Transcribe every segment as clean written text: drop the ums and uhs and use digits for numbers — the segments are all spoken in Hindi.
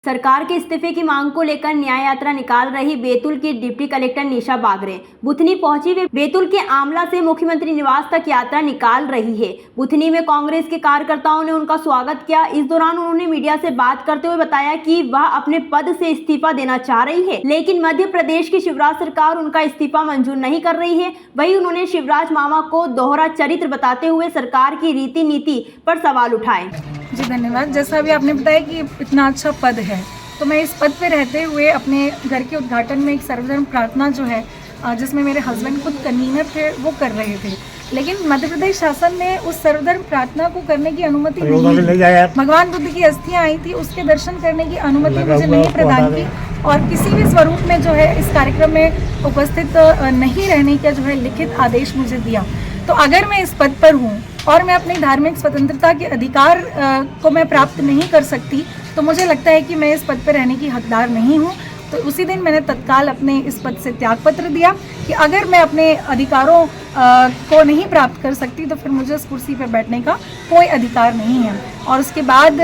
सरकार के इस्तीफे की मांग को लेकर न्याय यात्रा निकाल रही बैतूल की डिप्टी कलेक्टर निशा बागरे बुथनी पहुंची। वे बैतूल के आमला से मुख्यमंत्री निवास तक यात्रा निकाल रही है। बुथनी में कांग्रेस के कार्यकर्ताओं ने उनका स्वागत किया। इस दौरान उन्होंने मीडिया से बात करते हुए बताया कि वह अपने पद से इस्तीफा देना चाह रही है, लेकिन मध्य प्रदेश की शिवराज सरकार उनका इस्तीफा मंजूर नहीं कर रही है। वहीं उन्होंने शिवराज मामा को दोहरा चरित्र बताते हुए सरकार की रीति नीति पर सवाल उठाए। जी धन्यवाद। जैसा अभी आपने बताया कि इतना अच्छा पद है, तो मैं इस पद पे रहते हुए अपने घर के उद्घाटन में एक सर्वधर्म प्रार्थना जो है, जिसमें मेरे हस्बैंड खुद कन्वीनर थे, वो कर रहे थे, लेकिन मध्य प्रदेश शासन ने उस सर्वधर्म प्रार्थना को करने की अनुमति नहीं दी। भगवान बुद्ध की अस्थियां आई थी, उसके दर्शन करने की अनुमति मुझे नहीं प्रदान की और किसी भी स्वरूप में जो है इस कार्यक्रम में उपस्थित नहीं रहने का जो है लिखित आदेश मुझे दिया। तो अगर मैं इस पद पर हूँ और मैं अपनी धार्मिक स्वतंत्रता के अधिकार को मैं प्राप्त नहीं कर सकती, तो मुझे लगता है कि मैं इस पद पर रहने की हकदार नहीं हूँ। तो उसी दिन मैंने तत्काल अपने इस पद से त्यागपत्र दिया कि अगर मैं अपने अधिकारों को नहीं प्राप्त कर सकती तो फिर मुझे उस कुर्सी पर बैठने का कोई अधिकार नहीं है। और उसके बाद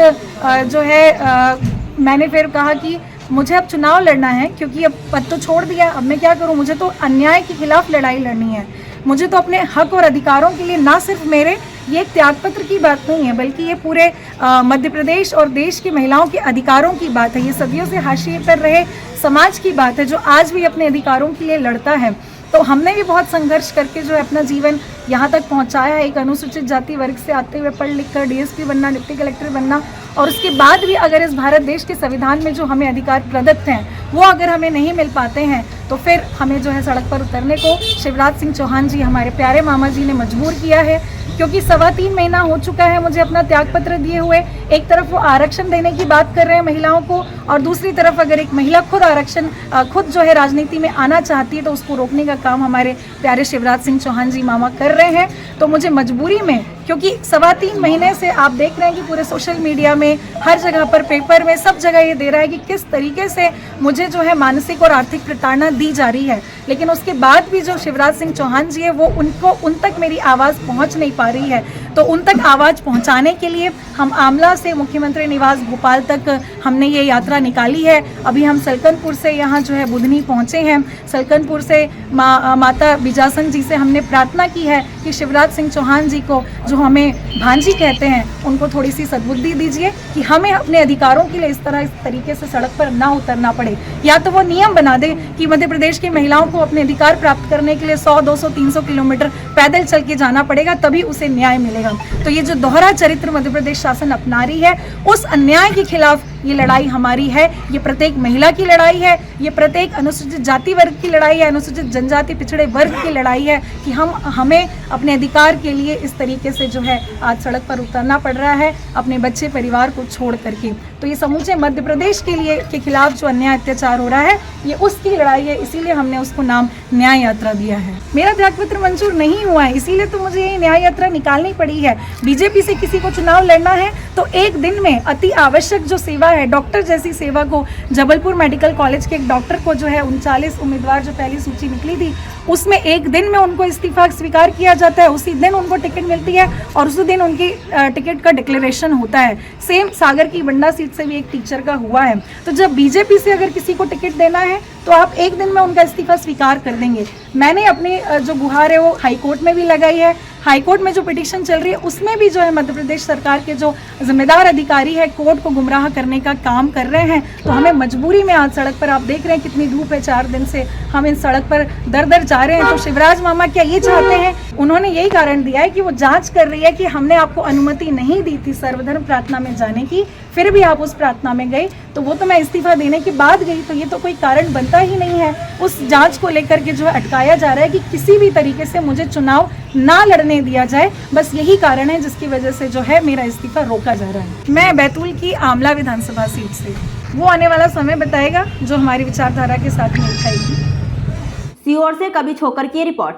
जो है मैंने फिर कहा कि मुझे अब चुनाव लड़ना है, क्योंकि अब पद तो छोड़ दिया, अब मैं क्या करूँ। मुझे तो अन्याय के खिलाफ लड़ाई लड़नी है। मुझे तो अपने हक और अधिकारों के लिए, ना सिर्फ मेरे ये एक त्यागपत्र की बात नहीं है, बल्कि ये पूरे मध्य प्रदेश और देश की महिलाओं के अधिकारों की बात है। ये सदियों से हाशिए पर रहे समाज की बात है, जो आज भी अपने अधिकारों के लिए लड़ता है। तो हमने भी बहुत संघर्ष करके जो है अपना जीवन यहाँ तक पहुँचाया है। एक अनुसूचित जाति वर्ग से आते हुए पढ़ लिख कर डीएसपी बनना, डिप्टी कलेक्टर बनना, और उसके बाद भी अगर इस भारत देश के संविधान में जो हमें अधिकार प्रदत्त हैं वो अगर हमें नहीं मिल पाते हैं, तो फिर हमें जो है सड़क पर उतरने को शिवराज सिंह चौहान जी, हमारे प्यारे मामा जी, ने मजबूर किया है। क्योंकि 3.25 महीना हो चुका है मुझे अपना त्यागपत्र दिए हुए। एक तरफ वो आरक्षण देने की बात कर रहे हैं महिलाओं को, और दूसरी तरफ अगर एक महिला खुद जो है राजनीति में आना चाहती है तो उसको रोकने का काम हमारे प्यारे शिवराज सिंह चौहान जी मामा कर रहे हैं। तो मुझे मजबूरी में, क्योंकि 3.25 महीने से आप देख रहे हैं कि पूरे सोशल मीडिया में, हर जगह पर, पेपर में, सब जगह ये दे रहा है कि किस तरीके से मुझे जो है मानसिक और आर्थिक प्रताड़ना दी जा रही है, लेकिन उसके बाद भी जो शिवराज सिंह चौहान जी है वो उन तक मेरी आवाज़ पहुंच नहीं पा रही है। तो उन तक आवाज़ पहुंचाने के लिए हम आमला से मुख्यमंत्री निवास भोपाल तक हमने ये यात्रा निकाली है। अभी हम सलकनपुर से यहाँ जो है बुधनी पहुँचे हैं। सलकनपुर से माता बिजासन जी से हमने प्रार्थना की है कि शिवराज सिंह चौहान जी को, जो हमें भांजी कहते हैं, उनको थोड़ी सी सद्बुद्धि दीजिए कि हमें अपने अधिकारों के लिए इस तरीके से सड़क पर ना उतरना पड़े। या तो वो नियम बना दे कि मध्य प्रदेश की महिलाओं को अपने अधिकार प्राप्त करने के लिए 100, 200, 300 किलोमीटर पैदल चल के जाना पड़ेगा, तभी उसे न्याय मिलेगा। तो ये जो दोहरा चरित्र मध्य प्रदेश शासन अपना रही है, उस अन्याय के खिलाफ ये लड़ाई हमारी है। ये प्रत्येक महिला की लड़ाई है, ये प्रत्येक अनुसूचित जाति वर्ग की लड़ाई है, अनुसूचित जनजाति पिछड़े वर्ग की लड़ाई है कि हमें अपने अधिकार के लिए इस तरीके से जो है आज सड़क पर उतरना पड़ रहा है, अपने बच्चे परिवार को छोड़ करके। तो ये समूचे मध्य प्रदेश के खिलाफ जो अन्याय अत्याचार हो रहा है, ये उसकी लड़ाई है, इसीलिए हमने उसको नाम न्याय यात्रा दिया है। मेरा त्यागपत्र मंजूर नहीं हुआ है, इसीलिए तो मुझे ये न्याय यात्रा निकालनी पड़ी है। बीजेपी से किसी को चुनाव लड़ना है तो एक दिन में अति आवश्यक जो सेवा है, डॉक्टर जैसी सेवा को, जबलपुर मेडिकल कॉलेज के एक डॉक्टर को जो है 39 उम्मीदवार जो पहली सूची निकली थी, उसमें एक दिन में उनको इस्तीफा स्वीकार किया जाता है, उसी दिन उनको टिकट मिलती है और उसी दिन उनकी टिकट का डिक्लेरेशन होता है। सेम सागर की बंडा सीट से भी एक टीचर का हुआ है। तो जब बीजेपी से अगर किसी को टिकट देना है तो आप एक दिन में उनका इस्तीफा स्वीकार कर देंगे। मैंने अपनी जो गुहार है वो हाईकोर्ट में भी लगाई है। हाईकोर्ट में जो पिटीशन चल रही है उसमें भी जो है मध्य प्रदेश सरकार के जो जिम्मेदार अधिकारी है कोर्ट को गुमराह करने का काम कर रहे हैं। तो हमें मजबूरी में आज सड़क पर, आप देख रहे हैं कितनी धूप है, 4 दिन से हम इस सड़क पर दर जा रहे हैं। तो शिवराज मामा क्या ये चाहते हैं? उन्होंने यही कारण दिया है कि वो जांच कर रही है कि हमने आपको अनुमति नहीं दी थी सर्वधर्म प्रार्थना में जाने की, फिर भी आप उस प्रार्थना में गए। तो वो तो मैं इस्तीफा देने के बाद गई, तो ये तो कोई कारण बनता ही नहीं है। उस जांच को लेकर के जो है अटकाया जा रहा है कि किसी भी तरीके से मुझे चुनाव ना लड़ने दिया जाए, बस यही कारण है जिसकी वजह से जो है मेरा इस्तीफा रोका जा रहा है। मैं बैतूल की आमला विधानसभा सीट से, वो आने वाला समय बताएगा जो हमारी विचारधारा के साथ मेल खाएगी। सीहोर से कवि छोकर की रिपोर्ट।